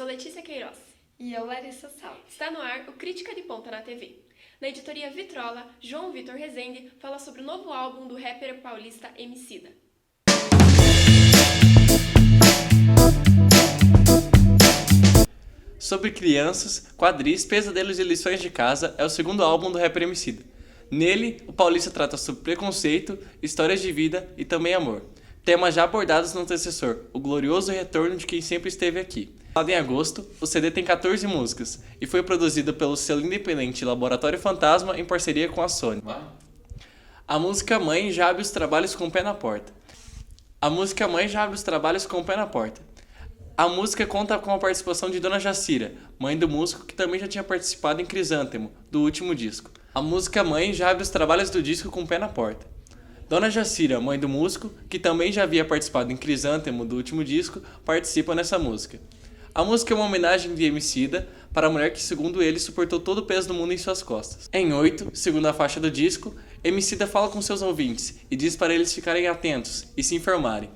Letícia Queiroz. E eu, Larissa Sal. Está no ar o Crítica de Ponta na TV. Na editoria Vitrola, João Vitor Rezende fala sobre o novo álbum do rapper paulista Emicida. Sobre crianças, quadris, pesadelos e lições de casa é o segundo álbum do rapper Emicida. Nele, o paulista trata sobre preconceito, histórias de vida e também amor. Temas já abordados no antecessor, o glorioso retorno de quem sempre esteve aqui. Lançado em agosto, o CD tem 14 músicas e foi produzido pelo selo independente Laboratório Fantasma em parceria com a Sony. A música Mãe já abre os trabalhos com o pé na porta. A música conta com a participação de Dona Jacira, mãe do músico que também já tinha participado em Crisântemo, do último disco. A música Mãe já abre os trabalhos do disco com o pé na porta. Dona Jacira, mãe do músico, que também já havia participado em Crisântemo, do último disco, participa nessa música. A música é uma homenagem de Emicida para a mulher que, segundo ele, suportou todo o peso do mundo em suas costas. Em 8, segundo a faixa do disco, Emicida fala com seus ouvintes e diz para eles ficarem atentos e se informarem.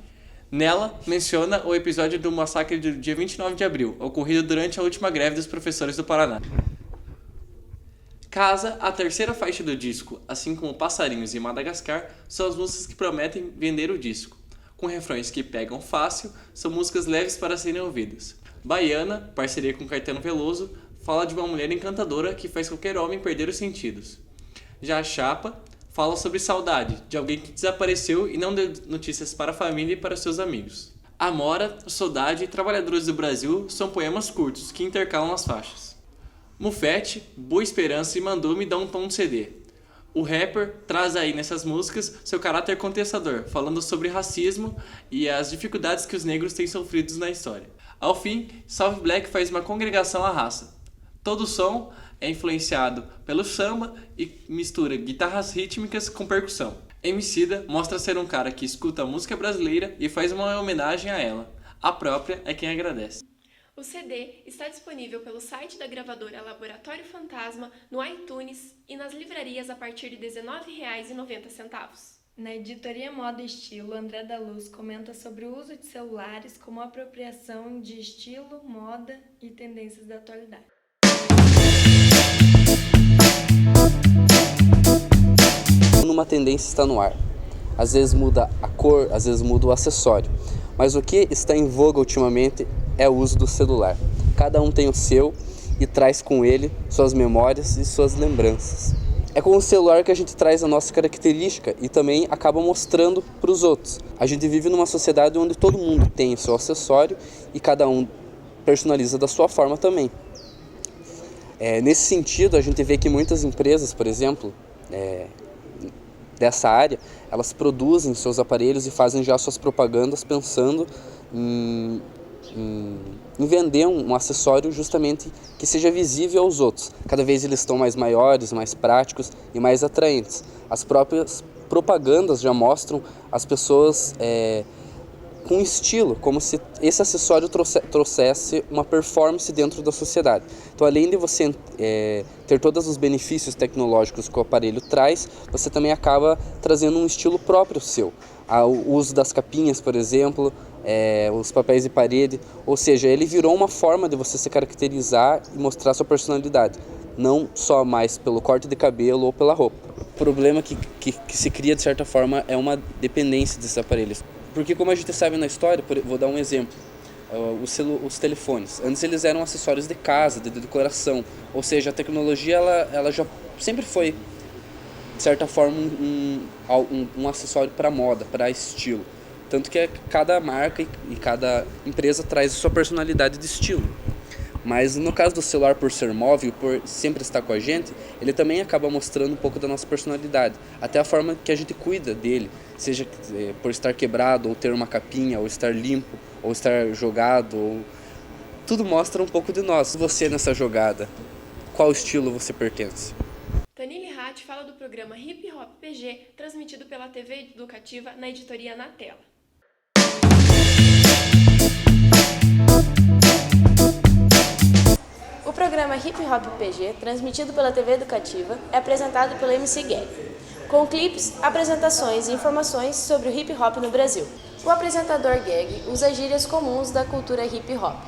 Nela, menciona o episódio do massacre do dia 29 de abril, ocorrido durante a última greve dos professores do Paraná. Casa, a terceira faixa do disco, assim como Passarinhos e Madagascar, são as músicas que prometem vender o disco. Com refrões que pegam fácil, são músicas leves para serem ouvidas. Baiana, parceria com Caetano Veloso, fala de uma mulher encantadora que faz qualquer homem perder os sentidos. Já a Chapa fala sobre saudade, de alguém que desapareceu e não deu notícias para a família e para seus amigos. Amora, Saudade e Trabalhadores do Brasil são poemas curtos que intercalam as faixas. Mufete, Boa Esperança e Mandume dão um tom de CD. O rapper traz aí nessas músicas seu caráter contestador, falando sobre racismo e as dificuldades que os negros têm sofrido na história. Ao fim, Salve Black faz uma congregação à raça. Todo o som é influenciado pelo samba e mistura guitarras rítmicas com percussão. Emicida mostra ser um cara que escuta a música brasileira e faz uma homenagem a ela. A própria é quem agradece. O CD está disponível pelo site da gravadora Laboratório Fantasma, no iTunes e nas livrarias a partir de R$ 19,90. Na editoria Moda e Estilo, André da Luz comenta sobre o uso de celulares como apropriação de estilo, moda e tendências da atualidade. Uma tendência está no ar. Às vezes muda a cor, às vezes muda o acessório. Mas o que está em voga ultimamente é o uso do celular. Cada um tem o seu e traz com ele suas memórias e suas lembranças. É com o celular que a gente traz a nossa característica e também acaba mostrando para os outros. A gente vive numa sociedade onde todo mundo tem o seu acessório e cada um personaliza da sua forma também. Nesse sentido, a gente vê que muitas empresas, por exemplo, dessa área, elas produzem seus aparelhos e fazem já suas propagandas pensando em vender um acessório justamente que seja visível aos outros. Cada vez eles estão mais maiores, mais práticos e mais atraentes. As próprias propagandas já mostram as pessoas com estilo, como se esse acessório trouxesse uma performance dentro da sociedade. Então, além de você ter todos os benefícios tecnológicos que o aparelho traz, você também acaba trazendo um estilo próprio seu. O uso das capinhas, por exemplo, os papéis de parede, ou seja, ele virou uma forma de você se caracterizar e mostrar sua personalidade, não só mais pelo corte de cabelo ou pela roupa. O problema que se cria, de certa forma, é uma dependência desses aparelhos. Porque, como a gente sabe na história, vou dar um exemplo, os telefones. Antes eles eram acessórios de casa, de decoração, ou seja, a tecnologia ela já sempre foi, de certa forma, um acessório para moda, para estilo. Tanto que cada marca e cada empresa traz a sua personalidade de estilo. Mas no caso do celular, por ser móvel, por sempre estar com a gente, ele também acaba mostrando um pouco da nossa personalidade. Até a forma que a gente cuida dele, seja por estar quebrado, ou ter uma capinha, ou estar limpo, ou estar jogado. Tudo mostra um pouco de nós. Você nessa jogada, qual estilo você pertence? Tanili Hatt fala do programa Hip Hop PG, transmitido pela TV Educativa na editoria Na Tela. O programa Hip Hop PG, transmitido pela TV Educativa, é apresentado pelo MC Gag, com clipes, apresentações e informações sobre o hip hop no Brasil. O apresentador Gag usa gírias comuns da cultura hip hop.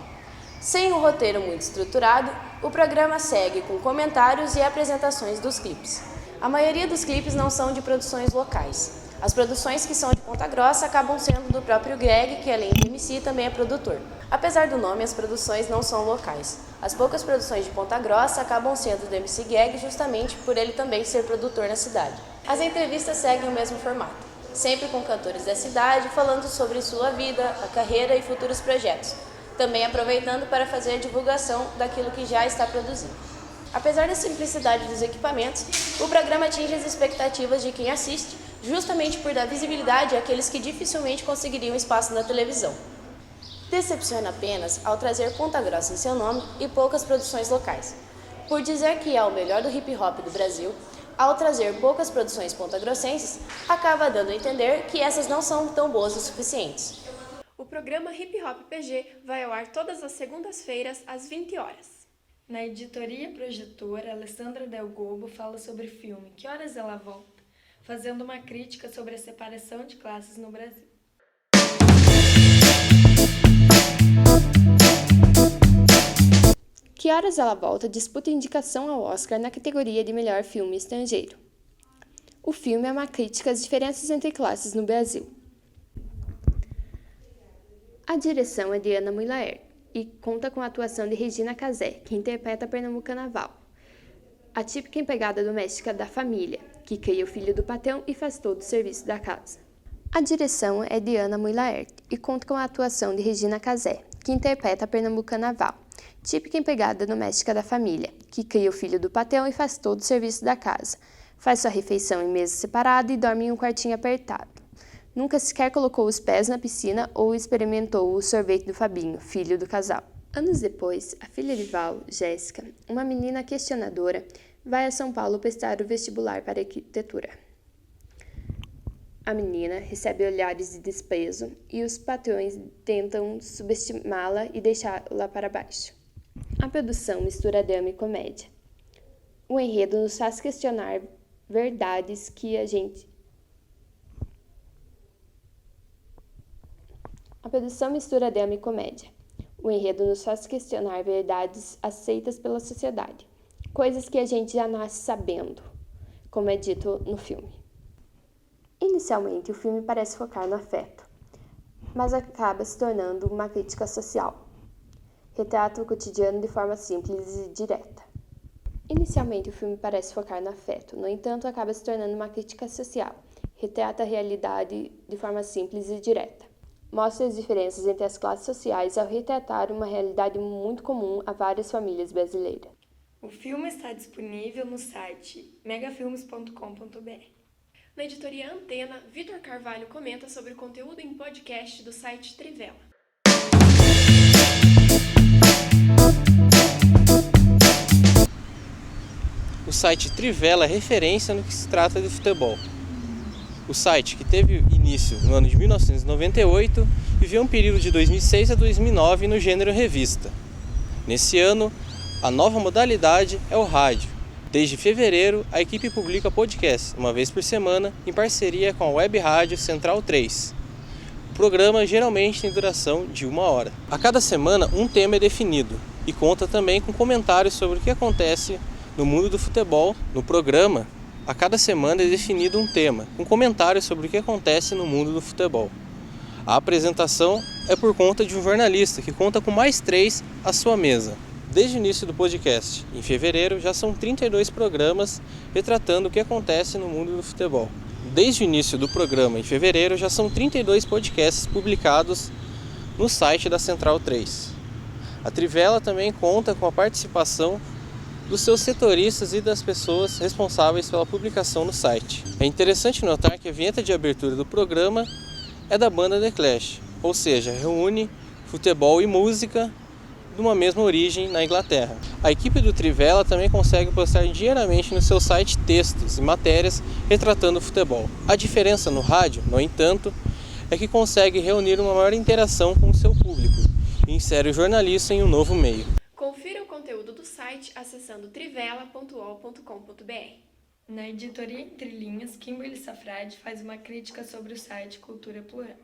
Sem um roteiro muito estruturado, o programa segue com comentários e apresentações dos clipes. A maioria dos clipes não são de produções locais. As produções que são de Ponta Grossa acabam sendo do próprio Greg, que além de MC também é produtor. Apesar do nome, as produções não são locais. As poucas produções de Ponta Grossa acabam sendo do MC Greg justamente por ele também ser produtor na cidade. As entrevistas seguem o mesmo formato, sempre com cantores da cidade falando sobre sua vida, a carreira e futuros projetos, também aproveitando para fazer a divulgação daquilo que já está produzindo. Apesar da simplicidade dos equipamentos, o programa atinge as expectativas de quem assiste, justamente por dar visibilidade àqueles que dificilmente conseguiriam espaço na televisão. Decepciona apenas ao trazer Ponta Grossa em seu nome e poucas produções locais. Por dizer que é o melhor do hip hop do Brasil, ao trazer poucas produções pontagrossenses, acaba dando a entender que essas não são tão boas o suficientes. O programa Hip Hop PG vai ao ar todas as segundas-feiras, às 20 horas. Na editoria Projetora, Alessandra Del Gobo fala sobre o filme Que Horas Ela Volta?, fazendo uma crítica sobre a separação de classes no Brasil. Que Horas Ela Volta disputa indicação ao Oscar na categoria de melhor filme estrangeiro. O filme é uma crítica às diferenças entre classes no Brasil. A direção é de Ana Muylaer e conta com a atuação de Regina Casé, que interpreta a pernambucana Val, a típica empregada doméstica da família, que cria o filho do patrão e faz todo o serviço da casa. A direção é de Ana Muylaer e conta com a atuação de Regina Casé, que interpreta a pernambucana Val, típica empregada doméstica da família, que cria o filho do patrão e faz todo o serviço da casa, faz sua refeição em mesa separada e dorme em um quartinho apertado. Nunca sequer colocou os pés na piscina ou experimentou o sorvete do Fabinho, filho do casal. Anos depois, a filha de Val, Jéssica, uma menina questionadora, vai a São Paulo prestar o vestibular para arquitetura. A menina recebe olhares de desprezo e os patrões tentam subestimá-la e deixá-la para baixo. A produção mistura drama e comédia. O enredo nos faz questionar verdades que a produção mistura drama e comédia. O enredo nos faz questionar verdades aceitas pela sociedade, coisas que a gente já nasce sabendo, como é dito no filme. Inicialmente, o filme parece focar no afeto, mas acaba se tornando uma crítica social. Retrata o cotidiano de forma simples e direta. Inicialmente, o filme parece focar no afeto, no entanto, acaba se tornando uma crítica social. Retrata a realidade de forma simples e direta. Mostra as diferenças entre as classes sociais ao retratar uma realidade muito comum a várias famílias brasileiras. O filme está disponível no site megafilmes.com.br. Na editoria Antena, Vitor Carvalho comenta sobre o conteúdo em podcast do site Trivela. O site Trivela é referência no que se trata de futebol. O site, que teve início no ano de 1998, viveu um período de 2006 a 2009 no gênero revista. Nesse ano, a nova modalidade é o rádio. Desde fevereiro, a equipe publica podcast, uma vez por semana, em parceria com a web rádio Central 3. O programa geralmente tem duração de 1 hora. A cada semana, um tema é definido e conta também com comentários sobre o que acontece no mundo do futebol. No programa, a cada semana é definido um tema, com comentários sobre o que acontece no mundo do futebol. A apresentação é por conta de um jornalista, que conta com mais 3 à sua mesa. Desde o início do podcast, em fevereiro, já são 32 programas retratando o que acontece no mundo do futebol. Desde o início do programa, em fevereiro, já são 32 podcasts publicados no site da Central 3. A Trivela também conta com a participação dos seus setoristas e das pessoas responsáveis pela publicação no site. É interessante notar que a vinheta de abertura do programa é da banda The Clash, ou seja, reúne futebol e música de uma mesma origem na Inglaterra. A equipe do Trivela também consegue postar diariamente no seu site textos e matérias retratando o futebol. A diferença no rádio, no entanto, é que consegue reunir uma maior interação com o seu público e insere o jornalista em um novo meio. Confira o conteúdo do site acessando trivela.ol.com.br. Na editoria Entre Linhas, Kimberly Safrade faz uma crítica sobre o site Cultura Plural.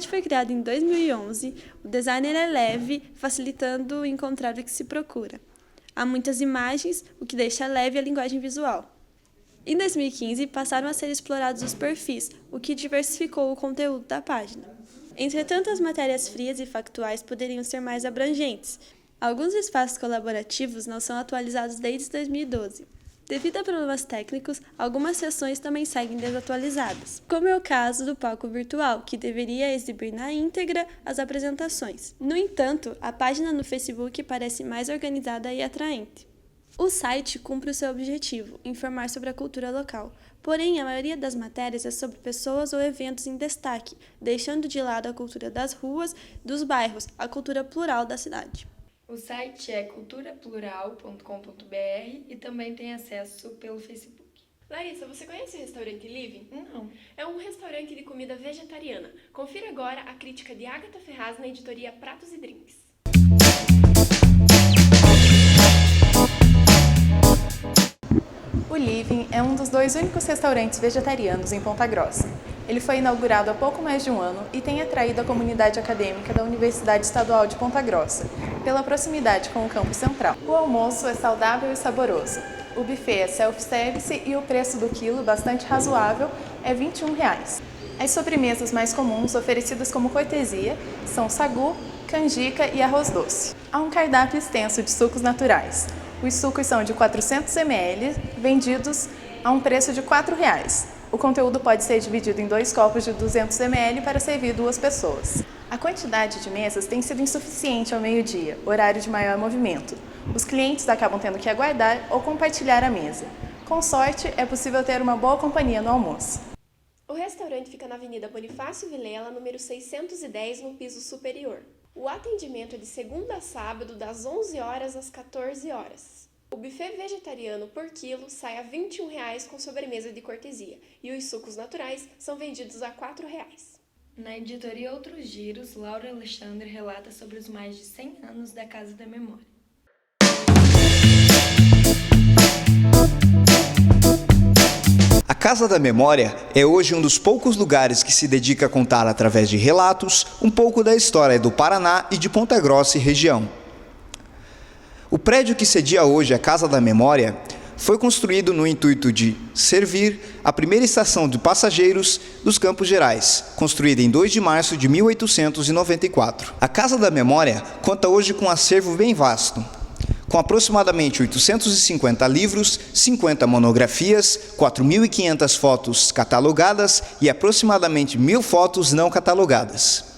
site foi criado em 2011, o designer é leve, facilitando encontrar o que se procura. Há muitas imagens, o que deixa leve a linguagem visual. Em 2015, passaram a ser explorados os perfis, o que diversificou o conteúdo da página. Entretanto, as matérias frias e factuais poderiam ser mais abrangentes. Alguns espaços colaborativos não são atualizados desde 2012. Devido a problemas técnicos, algumas seções também seguem desatualizadas, como é o caso do palco virtual, que deveria exibir na íntegra as apresentações. No entanto, a página no Facebook parece mais organizada e atraente. O site cumpre o seu objetivo, informar sobre a cultura local. Porém, a maioria das matérias é sobre pessoas ou eventos em destaque, deixando de lado a cultura das ruas, dos bairros, a cultura plural da cidade. O site é culturaplural.com.br e também tem acesso pelo Facebook. Larissa, você conhece o restaurante Living? Não. É um restaurante de comida vegetariana. Confira agora a crítica de Agatha Ferraz na editoria Pratos e Drinks. O Living é um dos 2 únicos restaurantes vegetarianos em Ponta Grossa. Ele foi inaugurado há pouco mais de um ano e tem atraído a comunidade acadêmica da Universidade Estadual de Ponta Grossa, pela proximidade com o campus central. O almoço é saudável e saboroso. O buffet é self-service e o preço do quilo, bastante razoável, é R$ 21. As sobremesas mais comuns, oferecidas como cortesia, são sagu, canjica e arroz doce. Há um cardápio extenso de sucos naturais. Os sucos são de 400 ml, vendidos a um preço de R$ 4. O conteúdo pode ser dividido em 2 copos de 200 ml para servir 2 pessoas. A quantidade de mesas tem sido insuficiente ao meio-dia, horário de maior movimento. Os clientes acabam tendo que aguardar ou compartilhar a mesa. Com sorte, é possível ter uma boa companhia no almoço. O restaurante fica na Avenida Bonifácio Vilela, número 610, no piso superior. O atendimento é de segunda a sábado, das 11 horas às 14 horas. O buffet vegetariano por quilo sai a R$ 21 com sobremesa de cortesia e os sucos naturais são vendidos a R$ 4. Na editoria Outros Giros, Laura Alexandre relata sobre os mais de 100 anos da Casa da Memória. A Casa da Memória é hoje um dos poucos lugares que se dedica a contar através de relatos um pouco da história do Paraná e de Ponta Grossa e região. O prédio que cedia hoje a Casa da Memória foi construído no intuito de servir a primeira estação de passageiros dos Campos Gerais, construída em 2 de março de 1894. A Casa da Memória conta hoje com um acervo bem vasto, com aproximadamente 850 livros, 50 monografias, 4.500 fotos catalogadas e aproximadamente 1.000 fotos não catalogadas.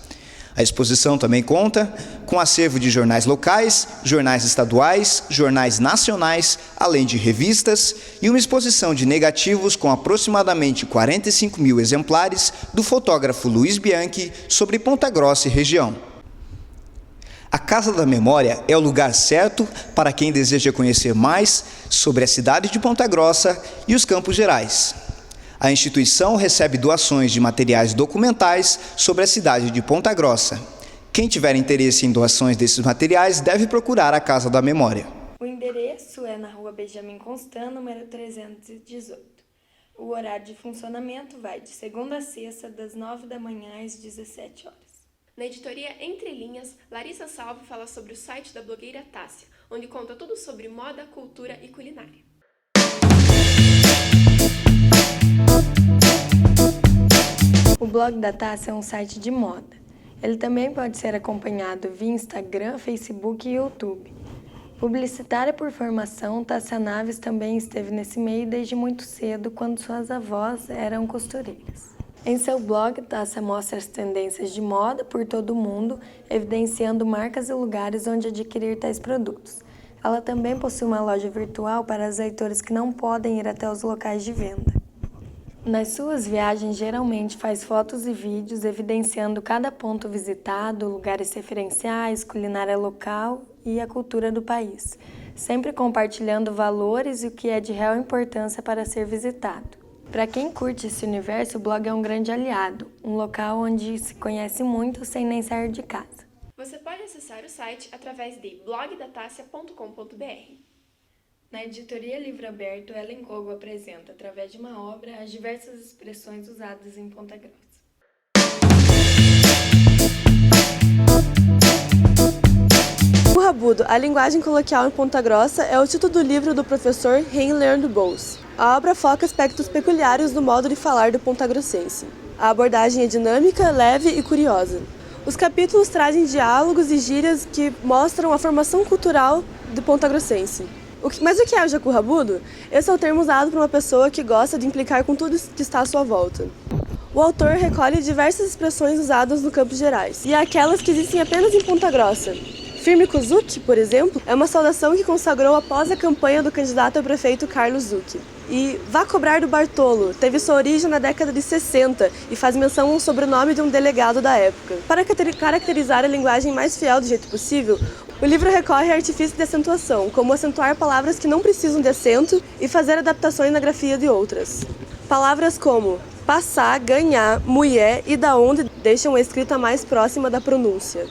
A exposição também conta com acervo de jornais locais, jornais estaduais, jornais nacionais, além de revistas e uma exposição de negativos com aproximadamente 45.000 exemplares do fotógrafo Luiz Bianchi sobre Ponta Grossa e região. A Casa da Memória é o lugar certo para quem deseja conhecer mais sobre a cidade de Ponta Grossa e os Campos Gerais. A instituição recebe doações de materiais documentais sobre a cidade de Ponta Grossa. Quem tiver interesse em doações desses materiais deve procurar a Casa da Memória. O endereço é na Rua Benjamin Constant, número 318. O horário de funcionamento vai de segunda a sexta, das 9 da manhã às 17 horas. Na editoria Entre Linhas, Larissa Salve fala sobre o site da blogueira Tássia, onde conta tudo sobre moda, cultura e culinária. O blog da Tássia é um site de moda. Ele também pode ser acompanhado via Instagram, Facebook e YouTube. Publicitária por formação, Tássia Naves também esteve nesse meio desde muito cedo, quando suas avós eram costureiras. Em seu blog, Tássia mostra as tendências de moda por todo o mundo, evidenciando marcas e lugares onde adquirir tais produtos. Ela também possui uma loja virtual para os leitores que não podem ir até os locais de venda. Nas suas viagens, geralmente faz fotos e vídeos evidenciando cada ponto visitado, lugares referenciais, culinária local e a cultura do país, sempre compartilhando valores e o que é de real importância para ser visitado. Para quem curte esse universo, o blog é um grande aliado, um local onde se conhece muito sem nem sair de casa. Você pode acessar o site através de blogdatassia.com.br. Na editoria Livro Aberto, Ellen Kogo apresenta, através de uma obra, as diversas expressões usadas em Ponta Grossa. Currabudo, a linguagem coloquial em Ponta Grossa, é o título do livro do professor Leandro Bous. A obra foca aspectos peculiares do modo de falar do pontagrossense. A abordagem é dinâmica, leve e curiosa. Os capítulos trazem diálogos e gírias que mostram a formação cultural do pontagrossense. Mas o que é o jacurrabudo? Esse é o termo usado por uma pessoa que gosta de implicar com tudo que está à sua volta. O autor recolhe diversas expressões usadas no Campos Gerais, e aquelas que existem apenas em Ponta Grossa. Firme com Zucchi, por exemplo, é uma saudação que consagrou após a campanha do candidato a prefeito Carlos Zucchi. E Vá Cobrar do Bartolo teve sua origem na década de 60 e faz menção ao sobrenome de um delegado da época. Para caracterizar a linguagem mais fiel do jeito possível, o livro recorre a artifícios de acentuação, como acentuar palavras que não precisam de acento e fazer adaptações na grafia de outras. Palavras como passar, ganhar, mulher e da onde deixam a escrita mais próxima da pronúncia.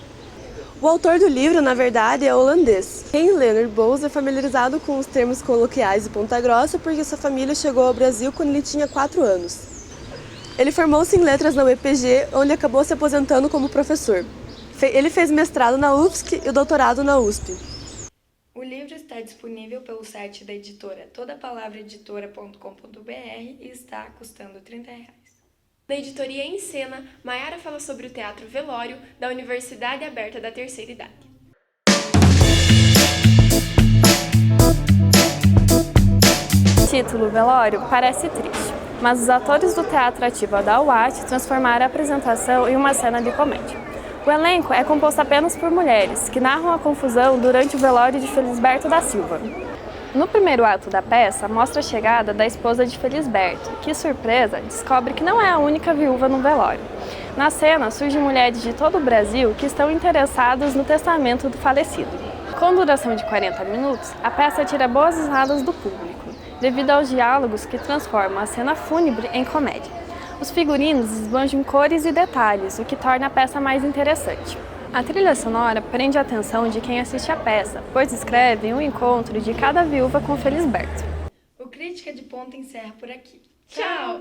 O autor do livro, na verdade, é holandês. Leandro Bous é familiarizado com os termos coloquiais de Ponta Grossa porque sua família chegou ao Brasil quando ele tinha 4 anos. Ele formou-se em letras na UEPG, onde acabou se aposentando como professor. Ele fez mestrado na UFSC e doutorado na USP. O livro está disponível pelo site da editora todapalavraeditora.com.br e está custando R$30. Na editoria Em Cena, Maiara fala sobre o Teatro Velório da Universidade Aberta da Terceira Idade. O título Velório parece triste, mas os atores do Teatro Ativa da UAT transformaram a apresentação em uma cena de comédia. O elenco é composto apenas por mulheres, que narram a confusão durante o velório de Felisberto da Silva. No primeiro ato da peça, mostra a chegada da esposa de Felisberto, que, surpresa, descobre que não é a única viúva no velório. Na cena, surgem mulheres de todo o Brasil que estão interessadas no testamento do falecido. Com duração de 40 minutos, a peça tira boas risadas do público, devido aos diálogos que transformam a cena fúnebre em comédia. Os figurinos esbanjam cores e detalhes, o que torna a peça mais interessante. A trilha sonora prende a atenção de quem assiste a peça, pois descreve o encontro de cada viúva com Felisberto. O Crítica de Ponta encerra por aqui. Tchau!